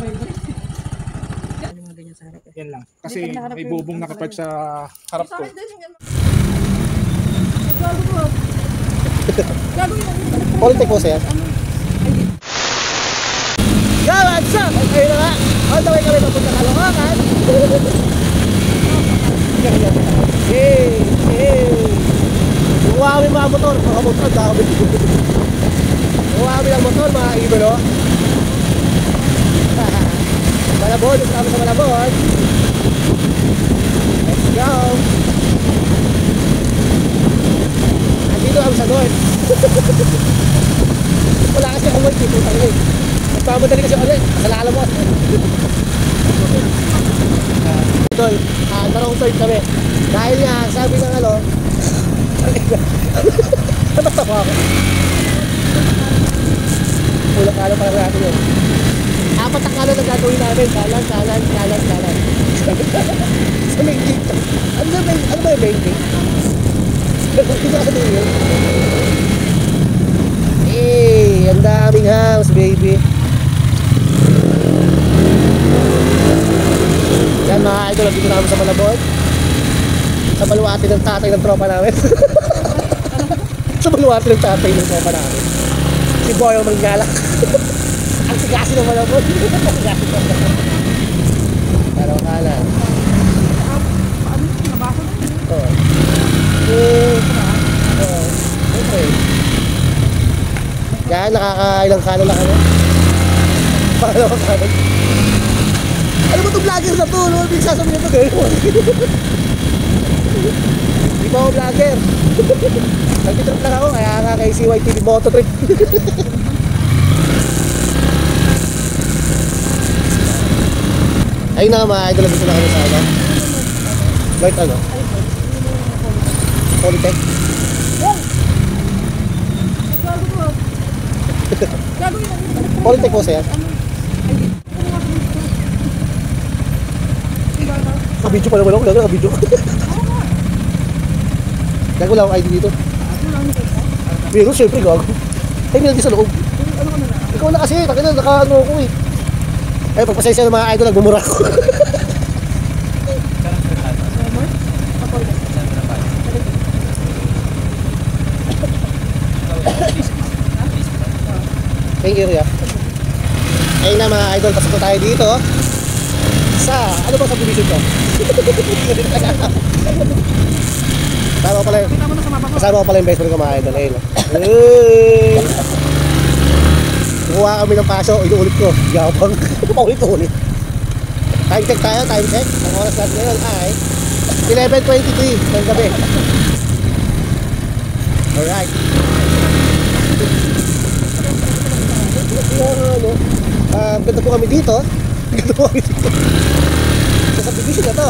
mga ganyan sa harap. Yan lang. Kasi may bubong nakapark sa harap ko. Politik po siya. Yo, what's up? Ayun na nga. On the way kami papunta Caloocan. Hey, hey. Bukuha kami mga motor. Mga motor, dami. Bukuha kami ng motor, mga ibon. Malabon, gusto kami sa Malabon. Let's go. Andito kami sa North. Wala kasi akong wait, putang ina. Nagpamadali kasi ulit, nakalala mo. Idol, narong third kami. Dahil nga, sabi ng ano, natawa ako. Ulang-alang pa lang natin yun. Apat ang kanan ang gagawin namin. Kanan. Sa main gate. Ano ba yung main gate? Eh, ang daming house, baby. Yan mga idol, dito na kami sa Malabon. Sa baluarte ng tatay ng tropa namin. Sa baluarte ng tatay ng tropa namin. Si Boy ang manggalak. Ang sigasi ng Malabon. Pero kala. Oo. Okay. Yan, nakakailang kanan lang kami. Pangalawang kanan. Ano ba itong vlogger na to? Ano yung sasabihin ito gano'n? Hindi pa ako vlogger. Nag-trip lang ako, kaya nga kay CYTV Mototrip. Ayun na nga mga idol, gusto na kami sa ano? Right ano? Polytech? Polytech po siya? Nakabidyo pa naman ako, nakabidyo. Gago lang ang ID dito. Pero syempre gago. Ay, may nandito sa loob. Ikaw na kasi, takin na, naka-ano ako eh. Ay, pagpasensya ng mga idol, nagmumura ako. Thank you, Ria. Ayun na mga idol, pasok tayo dito. Sa, ano ba subdivision to? Kasama ko pala yung best friend ko mga idol. Ayun. Kukuha kami ng paso, inuulit ko. Gapang, paulit-ulit. Time check tayo, time check. Ang oras natin ngayon ay 11:23 ng gabi. Alright. Punta po kami dito. Sa subdivision na to.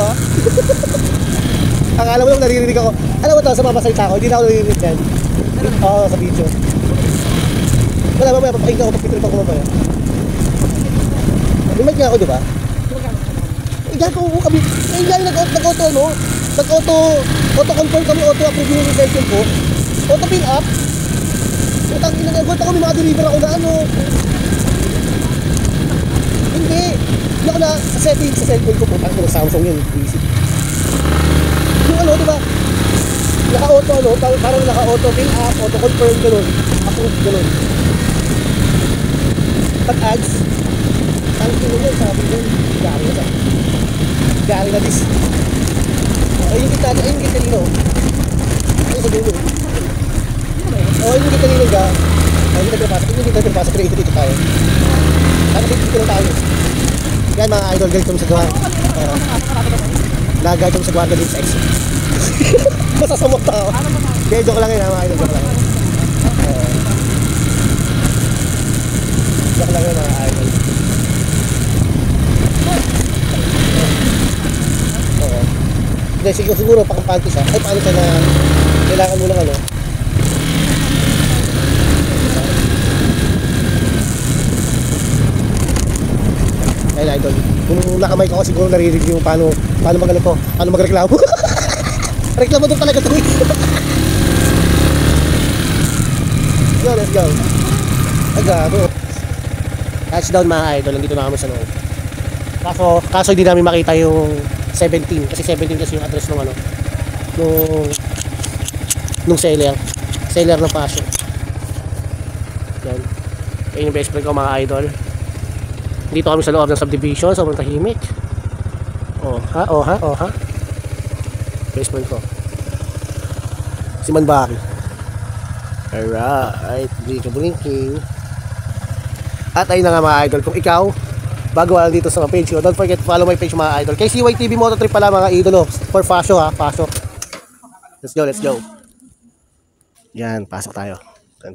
Akala mo lang naririnig ako. Alam mo to, sa mapasalita ako, hindi na ako naririnig yan. Oo, sa video. Wala mamaya, papakinggan ko, pagpitrip ako mamaya. Lumag nga ako, di ba? Kami, nag-auto, no? Auto-confirm kami, auto-approve yung cellphone ko. Auto-fill up. Utang inagagod ako, may mga deliver ako na ano. Hindi ako na sa setting sa cellphone ko, putang ko, Samsung yun. Yung ano, diba? Naka-auto, ano, parang naka-auto fill up, auto-confirm, gano'n. Approve, gano'n. Pag-ads, ang kino yun, sabi yun, gari na sa. Gari na dis. Ayun yung kitalino. Ayun sa dulo. Yung kitalino ga. Ayun yung nagpapasok, pero ikot-ikot tayo. Tapos dito lang tayo. Yan mga idol, galit kami sa gawa. Nag-guide kami sa gawa dito sa exit. Masasamot ako. Kaya joke lang yun mga idol, joke lang yun. Joke lang yun mga idol. Hindi, siguro pakampantis ha. Ay, paano siya na kailangan mo lang ano. Ayun idol, kung nakamay ko siguro naririnig yung paano magano, paano magreklamo. Reklamo doon talaga tuwing. Let's go. Agago. Touchdown mga idol, nandito na kami sa loob. Kaso hindi namin makita yung 17 kasi 17 kasi yung address ng ano nung seller ng passion. Yan. Ayun yung best friend ko mga idol. Dito kami sa loob ng subdivision, sobrang tahimik. Oh ha. Best friend ko. Si Manbaki. Alright, dito blinking. At ayun na nga mga idol, kung ikaw bago wala dito sa page ko, don't forget to follow my page mga idol. Kay CYTV Mototrip pala mga idol, for Fasyo ha, Fasyo. Let's go. Yan, pasok tayo. Dun.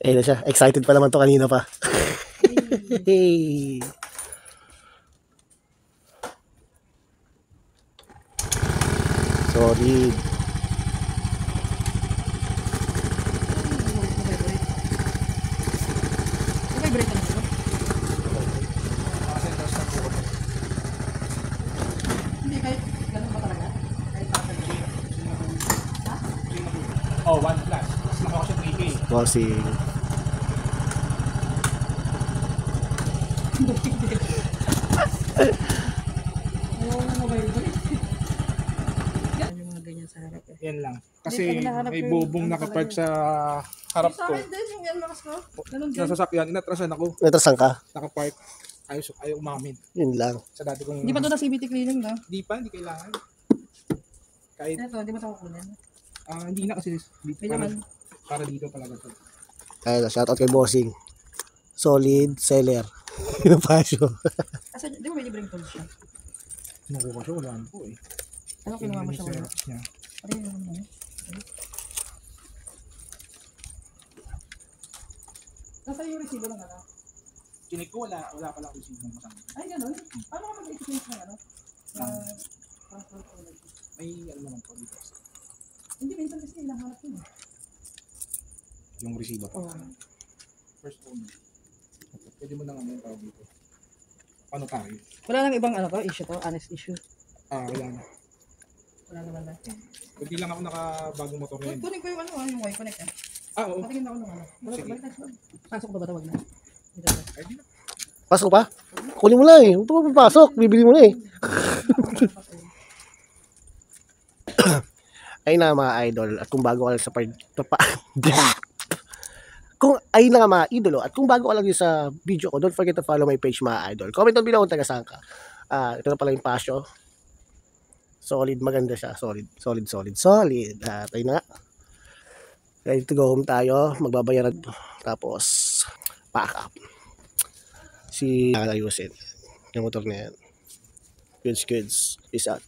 Ayun na siya, excited pa naman to kanina pa. Hey. Sorry. Vibrate na ito. Hindi kahit ganun ba talaga? Kahit tatag. Oh, 1 plus. Mas nakuha siya 3K. Bossing. Ayaw na na-vibrate. Yung mga ganyan sa harap eh. Yan lang. Kasi Hindi ko hinahanap may yung- bubong nakapark sa harap Sa ko. akin din, yung yan lakas ko. Ganun din. Sa sasakyan, inatrasan ako. Natrasan ka? Nakapark. Ayaw umamin. Yun lang. Sa dati kong... Hindi pa doon na CBT cleaning na. Hindi pa, hindi kailangan. Kahit, Ito, hindi mo sa kukunin. hindi na kasi dito. May laman. Para dito talaga to. Ayun, shoutout kay Bossing. Solid seller. Yung pasyo. Kasi, di ba may libreng tools siya? Nakuha siya, wala na po eh. Ano kinuha mo siya wala? Niya. Ano yung ano? Nasa yung resibo ng ano? Chinik ko, wala pala ako resibo ng kasama. Ay, ganun? Paano ka mag-exchange ng ano? Passport ko lang. May ano naman po dito. Hindi, minsan kasi hinahanap yun. Yung resibo po. Oo. First owner. Pwede mo na nga yung tawag dito. Paano tayo? Wala nang ibang ano to, issue to, honest issue. Wala na. Wala naman na. Kunti lang ako nakabagong motor ngayon. Kunin ko yung ano, yung Y-Connect eh. Oo. Patingin ako ng ano. Sige. Pasok ba ba tawag na? Ay, di na. Pasok pa? Kunin mo na eh. Huwag pa papasok. Bibili mo na eh. Ayun na mga idol. At kung bago ka lang sa kung ayun na nga mga idolo. At kung bago ka lang sa video ko, don't forget to follow my page mga idol. Comment down below kung taga saan ka. Ito na pala yung pasyo. Solid, maganda siya. Solid. At ayun na nga. Ready to go home tayo. Magbabayaran. Tapos, pack up. Ayusin yung motor na yan. Goods. Peace out.